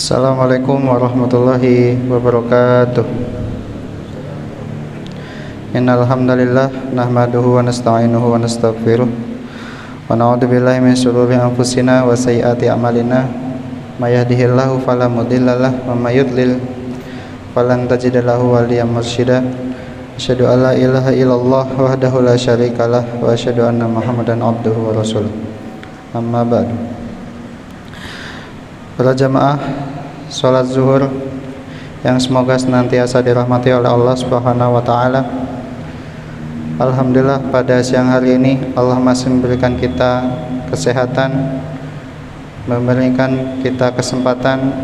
Assalamualaikum warahmatullahi wabarakatuh. Innal hamdalillah nahmaduhu wa nasta'inuhu wa nastaghfiruh wa na'udzu billahi min shururi anfusina wa sayyiati a'malina may yahdihillahu fala mudhillalah wa may yudlil falan tajida lahu waliyyan mursyida. Asyhadu an la ilaha illallah wahdahu la syarikalah wa asyhadu anna Muhammadan abduhu wa rasuluh. Amma ba'du. Para jamaah salat zuhur yang semoga senantiasa dirahmati oleh Allah Subhanahu wa taala. Alhamdulillah pada siang hari ini Allah masih memberikan kita kesehatan, memberikan kita kesempatan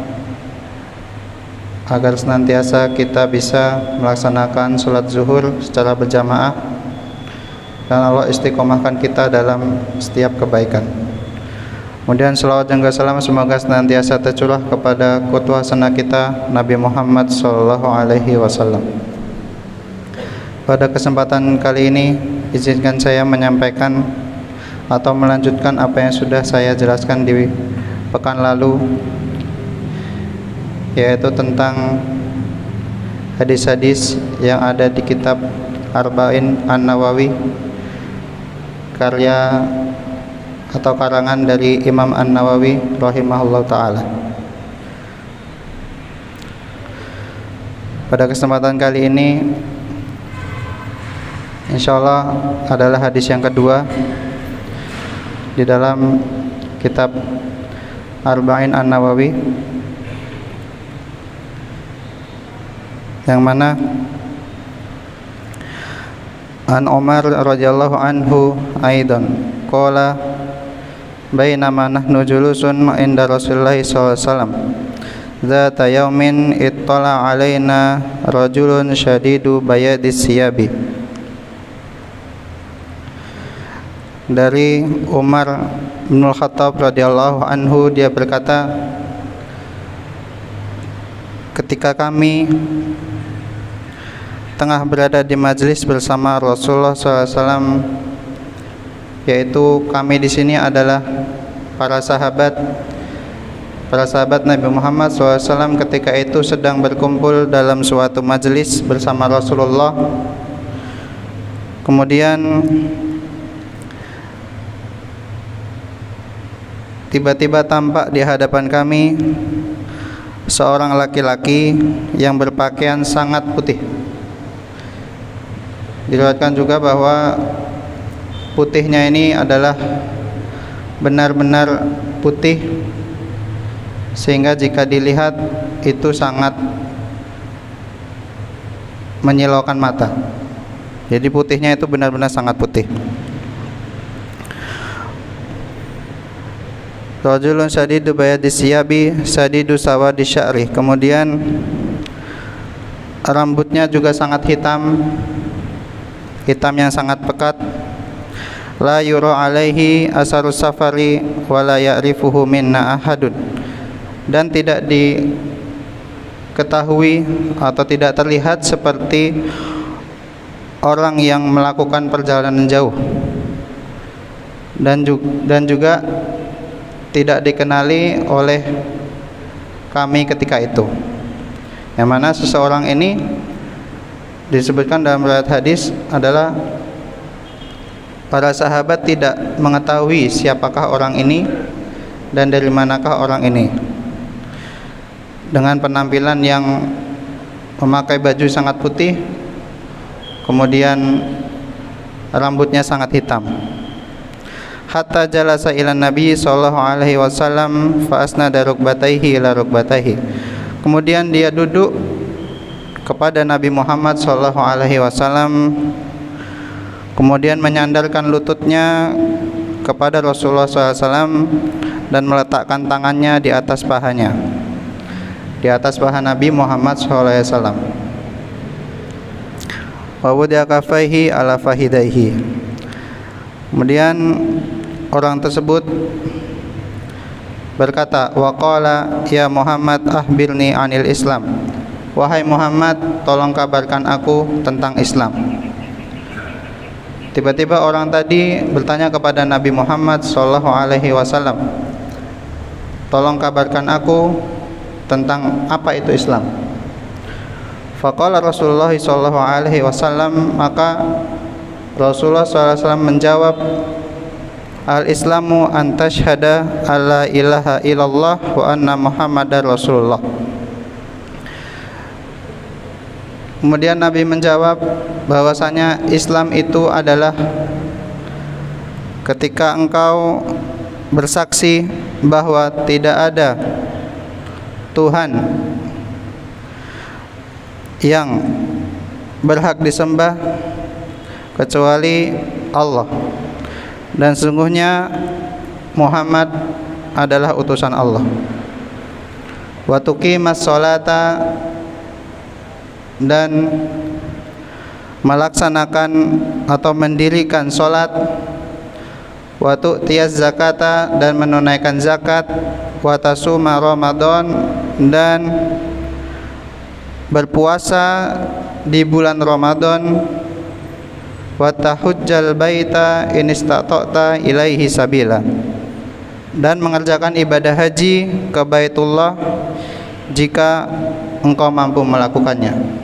agar senantiasa kita bisa melaksanakan salat zuhur secara berjamaah, dan Allah istiqomahkan kita dalam setiap kebaikan. Kemudian selawat dan salam semoga senantiasa tercurah kepada qudwah sana kita Nabi Muhammad sallallahu alaihi wasallam. Pada kesempatan kali ini izinkan saya menyampaikan atau melanjutkan apa yang sudah saya jelaskan di pekan lalu, yaitu tentang hadis-hadis yang ada di kitab Arba'in An-Nawawi, karya atau karangan dari Imam An-Nawawi rahimahullah ta'ala. Pada kesempatan kali ini insyaallah adalah hadis yang kedua di dalam kitab Arba'in An-Nawawi, yang mana An Umar radhiyallahu anhu aidan qala bainama nahnu julusun inda Rasulullah sallallahu alaihi wasallam dzata yaumin ittala alaina rajulun syadidu bayadis siyabi. Dari Umar bin Khattab radhiyallahu anhu, dia berkata, ketika kami tengah berada di majlis bersama Rasulullah SAW, yaitu kami di sini adalah para sahabat Nabi Muhammad SAW, ketika itu sedang berkumpul dalam suatu majlis bersama Rasulullah. Kemudian tiba-tiba tampak di hadapan kami seorang laki-laki yang berpakaian sangat putih. Diriwayatkan juga bahwa putihnya ini adalah benar-benar putih, sehingga jika dilihat itu sangat menyilaukan mata. Jadi putihnya itu benar-benar sangat putih. Rajulun sadidu bayadis siyabi sadidu sawadi sya'ri. Kemudian rambutnya juga sangat hitam, hitam yang sangat pekat. La yura alaihi asarus safari wa la ya'rifuhu minna ahadun. Dan tidak diketahui atau tidak terlihat seperti orang yang melakukan perjalanan jauh, dan juga tidak dikenali oleh kami ketika itu. Yang mana seseorang ini disebutkan dalam riwayat hadis adalah para sahabat tidak mengetahui siapakah orang ini dan dari manakah orang ini, dengan penampilan yang memakai baju sangat putih, kemudian rambutnya sangat hitam. Hatta jalasa ila Nabi sallallahu alaihi wasallam fa asnada rukbatayhi ila rukbatayhi. Kemudian dia duduk kepada Nabi Muhammad sallallahu alaihi wasallam, kemudian menyandarkan lututnya kepada Rasulullah sallallahu alaihi wasallam dan meletakkan tangannya di atas pahanya, di atas paha Nabi Muhammad sallallahu alaihi wasallam. Wa wadi'a kaffaihi ala fahidaihi. Kemudian orang tersebut berkata, wa qala ya Muhammad akhbirni anil Islam. Wahai Muhammad, tolong kabarkan aku tentang Islam. Tiba-tiba orang tadi bertanya kepada Nabi Muhammad sallallahu alaihi wasallam, tolong kabarkan aku tentang apa itu Islam. Faqala Rasulullah sallallahu alaihi wasallam, maka Rasulullah sallallahu alaihi wasallam menjawab, al-Islamu an tashhada alla ilaha illallah wa anna Muhammadar Rasulullah. Kemudian Nabi menjawab bahwasanya Islam itu adalah ketika engkau bersaksi bahwa tidak ada Tuhan yang berhak disembah kecuali Allah, dan sesungguhnya Muhammad adalah utusan Allah. Wa tuqimas sholata, dan melaksanakan atau mendirikan sholat. Wa tu'tiyaz zakata, dan menunaikan zakat. Wa tasuma Ramadan, dan berpuasa di bulan Ramadan. Wa tahujjal baita in istata'ta ilaihi sabila, dan mengerjakan ibadah haji ke Baitullah jika engkau mampu melakukannya.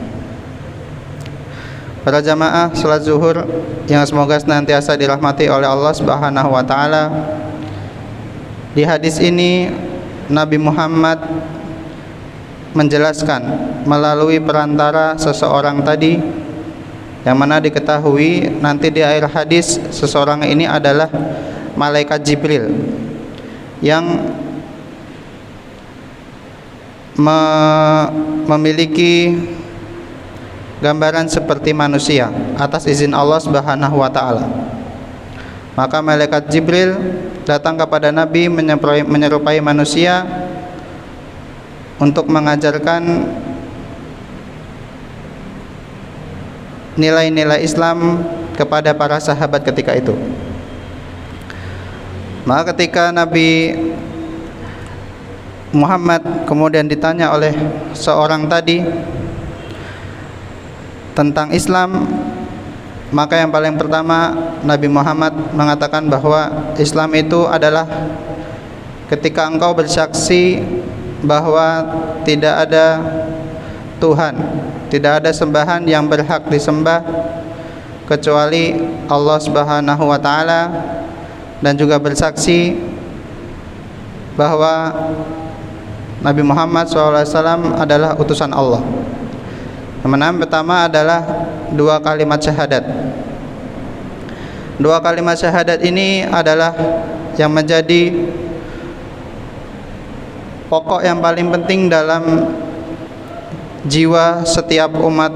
Para jamaah salat zuhur yang semoga senantiasa dirahmati oleh Allah Subhanahu wa taala. Di hadis ini Nabi Muhammad menjelaskan melalui perantara seseorang tadi, yang mana diketahui nanti di akhir hadis seseorang ini adalah malaikat Jibril yang memiliki gambaran seperti manusia atas izin Allah Subhanahu wa taala. Maka malaikat Jibril datang kepada Nabi menyerupai manusia untuk mengajarkan nilai-nilai Islam kepada para sahabat ketika itu. Maka ketika Nabi Muhammad kemudian ditanya oleh seorang tadi tentang Islam, maka yang paling pertama Nabi Muhammad mengatakan bahwa Islam itu adalah ketika engkau bersaksi bahwa tidak ada Tuhan, tidak ada sembahan yang berhak disembah kecuali Allah Subhanahu wa taala, dan juga bersaksi bahwa Nabi Muhammad SAW adalah utusan Allah. Yang pertama adalah dua kalimat syahadat. Dua kalimat syahadat ini adalah yang menjadi pokok yang paling penting dalam jiwa setiap umat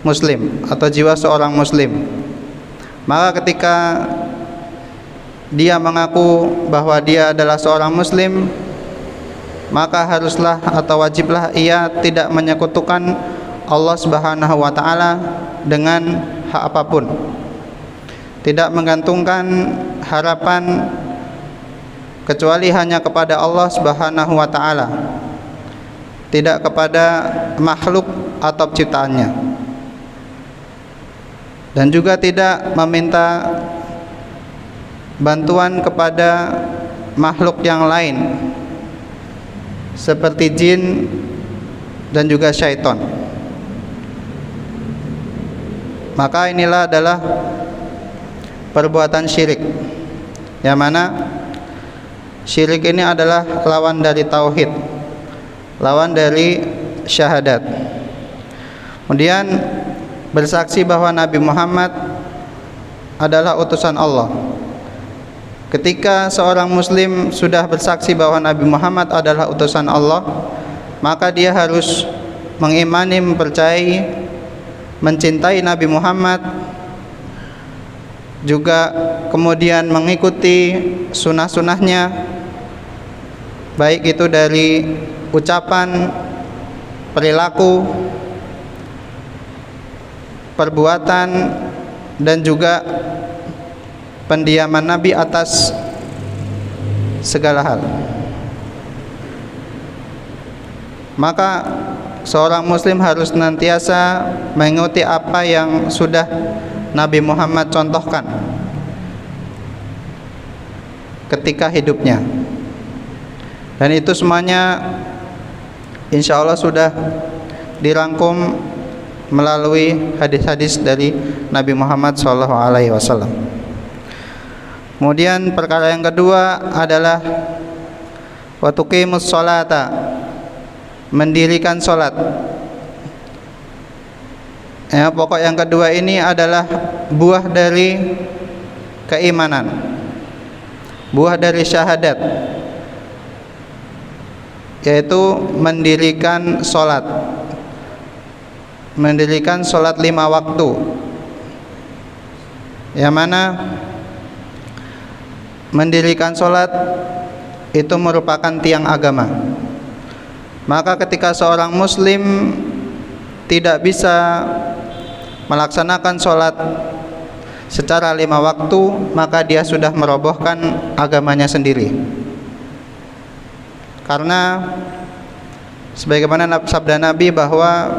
muslim atau jiwa seorang muslim. Maka ketika dia mengaku bahwa dia adalah seorang muslim, maka haruslah atau wajiblah ia tidak menyekutukan Allah Subhanahu wa taala dengan hak apapun. Tidak menggantungkan harapan kecuali hanya kepada Allah Subhanahu wa taala, tidak kepada makhluk atau ciptaannya, dan juga tidak meminta bantuan kepada makhluk yang lain seperti jin dan juga syaitan. Maka inilah adalah perbuatan syirik, yang mana syirik ini adalah lawan dari tauhid, lawan dari syahadat. Kemudian bersaksi bahwa Nabi Muhammad adalah utusan Allah. Ketika seorang muslim sudah bersaksi bahwa Nabi Muhammad adalah utusan Allah, maka dia harus mengimani, mempercayai, mencintai Nabi Muhammad, juga kemudian mengikuti sunnah-sunnahnya, baik itu dari ucapan, perilaku, perbuatan, dan juga pendiaman Nabi atas segala hal. Maka seorang muslim harus senantiasa mengikuti apa yang sudah Nabi Muhammad contohkan ketika hidupnya, dan itu semuanya insya Allah sudah dirangkum melalui hadis-hadis dari Nabi Muhammad SAW. Kemudian perkara yang kedua adalah wa tuqimus sholata, mendirikan sholat. Ya, pokok yang kedua ini adalah buah dari keimanan, buah dari syahadat, yaitu mendirikan sholat. Mendirikan sholat 5 waktu, yang mana mendirikan sholat itu merupakan tiang agama. Maka ketika seorang muslim tidak bisa melaksanakan sholat secara 5 waktu, maka dia sudah merobohkan agamanya sendiri. Karena sebagaimana sabda Nabi bahwa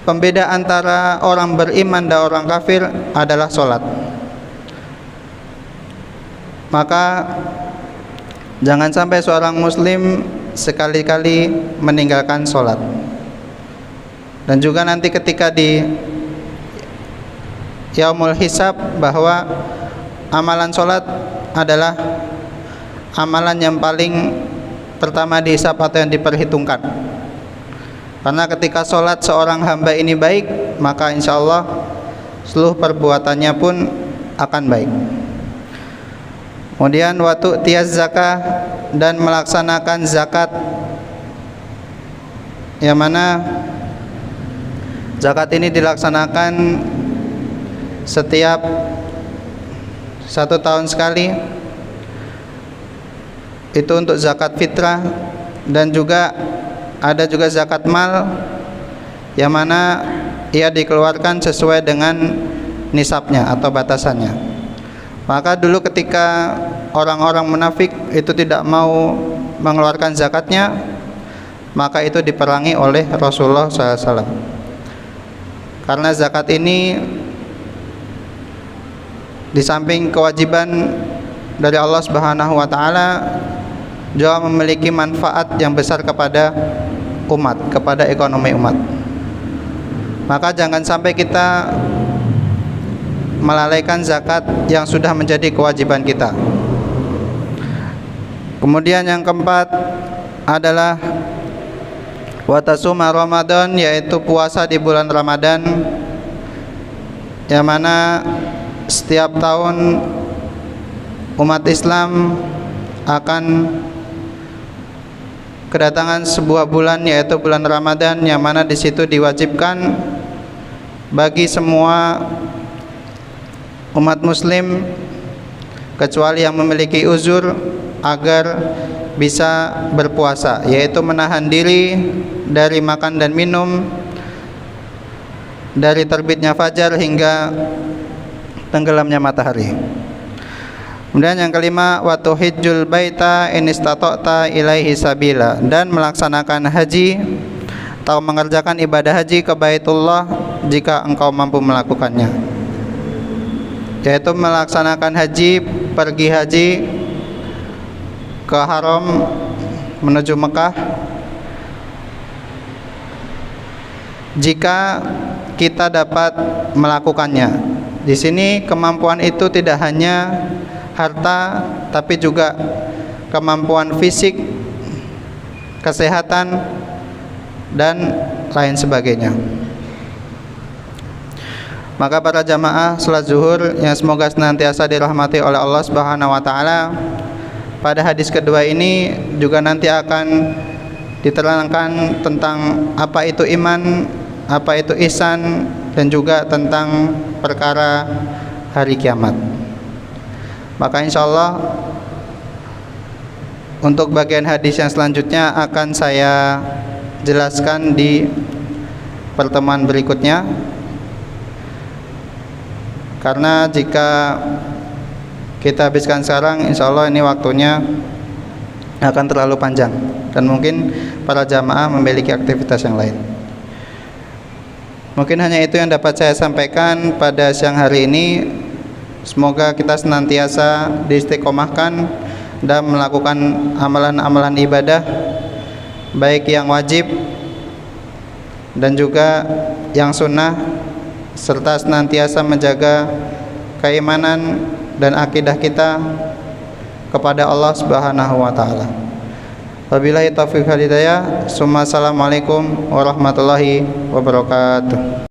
pembeda antara orang beriman dan orang kafir adalah sholat. Maka jangan sampai seorang muslim sekali-kali meninggalkan sholat. Dan juga nanti ketika di yaumul hisab, bahwa amalan sholat adalah amalan yang paling pertama dihisab atau yang diperhitungkan. Karena ketika sholat seorang hamba ini baik, maka insya Allah seluruh perbuatannya pun akan baik. Kemudian waktu tiaz zakah, dan melaksanakan zakat, yang mana zakat ini dilaksanakan setiap 1 tahun sekali. Itu untuk zakat fitrah, dan juga ada juga zakat mal, yang mana ia dikeluarkan sesuai dengan nisabnya atau batasannya. Maka dulu ketika orang-orang munafik itu tidak mau mengeluarkan zakatnya, maka itu diperangi oleh Rasulullah SAW. Karena zakat ini di samping kewajiban dari Allah Subhanahu wa taala, juga memiliki manfaat yang besar kepada umat, kepada ekonomi umat. Maka jangan sampai kita melalaikan zakat yang sudah menjadi kewajiban kita. Kemudian yang keempat adalah watasuma Ramadan, yaitu puasa di bulan Ramadan, yang mana setiap tahun umat Islam akan kedatangan sebuah bulan, yaitu bulan Ramadan, yang mana di situ diwajibkan bagi semua umat muslim kecuali yang memiliki uzur agar bisa berpuasa, yaitu menahan diri dari makan dan minum dari terbitnya fajar hingga tenggelamnya matahari. Kemudian yang kelima, wa tuhijjul baita in istata'ta ilaihi sabila, dan melaksanakan haji atau mengerjakan ibadah haji ke Baitullah jika engkau mampu melakukannya, yaitu melaksanakan haji, pergi haji ke haram menuju Mekah jika kita dapat melakukannya. Di sini kemampuan itu tidak hanya harta, tapi juga kemampuan fisik, kesehatan, dan lain sebagainya. Maka para jamaah salat zuhur yang semoga senantiasa dirahmati oleh Allah Subhanahu wa taala, pada hadis kedua ini juga nanti akan diterangkan tentang apa itu iman, apa itu ihsan, dan juga tentang perkara hari kiamat. Maka insyaallah untuk bagian hadis yang selanjutnya akan saya jelaskan di pertemuan berikutnya. Karena jika kita habiskan sekarang, insya Allah ini waktunya akan terlalu panjang, dan mungkin para jamaah memiliki aktivitas yang lain. Mungkin hanya itu yang dapat saya sampaikan pada siang hari ini. Semoga kita senantiasa diistiqomahkan dan melakukan amalan-amalan ibadah baik yang wajib dan juga yang sunnah, serta senantiasa menjaga keimanan dan akidah kita kepada Allah Subhanahu wa taala. Wabillahi taufiq wal hidayah. Assalamualaikum warahmatullahi wabarakatuh.